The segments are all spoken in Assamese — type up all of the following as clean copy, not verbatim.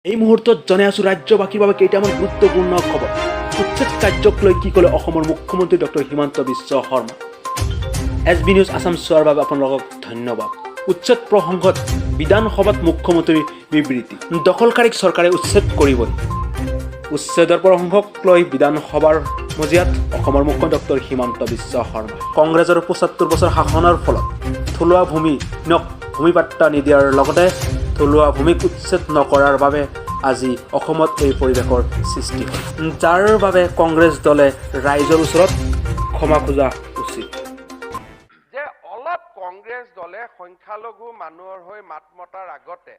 এই মুহূৰ্তত জনাই আছো ৰাজ্যবাসীৰ বাবে কেইটামান গুৰুত্বপূৰ্ণ খবৰ। উচ্ছেদ কাৰ্যক লৈ কি ক'লে অসমৰ মুখ্যমন্ত্ৰী doctor Himanta Biswa Sarma. SB news Assam চোৱাৰ বাবে আপোনালোকক ধন্যবাদ। উচ্ছেদ প্ৰসংগত বিধানসভাত মুখ্যমন্ত্ৰীৰ বিবৃতি। দখলকাৰীক চৰকাৰে উচ্ছেদ কৰিবই। উচ্ছেদৰ প্ৰসংগক লৈ বিধানসভাৰ মজিয়াত অসমৰ মুখ্যমন্ত্ৰী ডক্টৰ হিমন্ত বিশ্ব শৰ্মা। কংগ্ৰেছৰ ৭৫ বছৰ শাসনৰ ফলত থলুৱা ভূমিক ভূমিপাত্তা নিদিয়াৰ লগতে থলুৱা ভূমিক উচ্ছেদ নকৰাৰ বাবে আজি অসমত এই পৰিৱেশৰ সৃষ্টি হয়, যাৰ বাবে কংগ্ৰেছ দলে ৰাইজৰ ওচৰত ক্ষমা খোজা উচিত। যে অলপ কংগ্ৰেছ দলে সংখ্যালঘু মানুহৰ হৈ মাত মতাৰ আগতে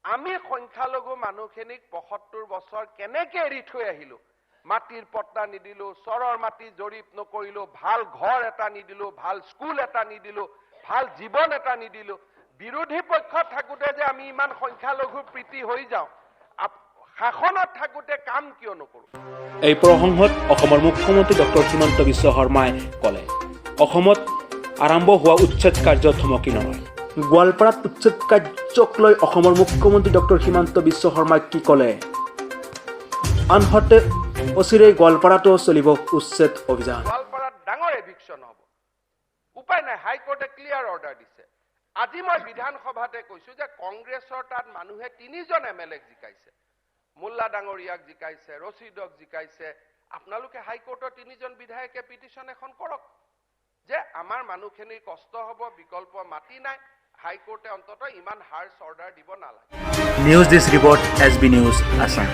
আমি সংখ্যালঘু মানুহখিনিক ৭৫ বছৰ কেনেকৈ এৰি থৈ আহিলোঁ, মাটিৰ পট্টা নিদিলোঁ, চৰৰ মাটি জৰীপ নকৰিলোঁ, ভাল ঘৰ এটা নিদিলোঁ, ভাল স্কুল এটা নিদিলোঁ, ভাল জীৱন এটা নিদিলোঁ, বিৰোধী পক্ষত থাকোঁতে যে আমি ইমান সংখ্যালঘু প্ৰীতি হৈ যাওঁ, শাসনত থাকোঁতে কাম কিয় নকৰোঁ। এই প্ৰসংগত অসমৰ মুখ্যমন্ত্ৰী ডক্টৰ হিমন্ত বিশ্ব শৰ্মাই ক'লে, অসমত আৰম্ভ হোৱা উচ্ছেদ কাৰ্য থমকি নৰয়। গোৱালপাৰাত উচ্ছেদ কাৰ্যক লৈ অসমৰ মুখ্যমন্ত্ৰী ডক্টৰ হিমন্ত বিশ্ব শৰ্মাই কি ক'লে, আনহাতে অচিৰেই গোৱালপাৰাতো চলিব উচ্ছেদ অভিযান। গোৱালপাৰাত ডাঙৰ এভিকশ্যন হ'ব, উপায় নাই, হাইকোৰ্টে ক্লিয়াৰ অৰ্ডাৰ দিছে। আজি মই বিধানসভাতে কৈছোঁ যে কংগ্ৰেছৰ তাত মানুহে ৩জন MLA জিকাইছে, মোল্লা ডাঙৰীয়াক জিকাইছে, ৰচিদক জিকাইছে। আপোনালোকে হাইকোৰ্টৰ 3জন বিধায়কে পিটিশ্যন এখন কৰক যে আমাৰ মানুহখিনিৰ কষ্ট হ'ব, বিকল্প মাটি নাই, হাইকোৰ্টে অন্ততঃ ইমান হাৰ্ছ অৰ্ডাৰ দিব নালাগে। নিউজ দিছ ৰিপৰ্ট SB নিউজ আসাম।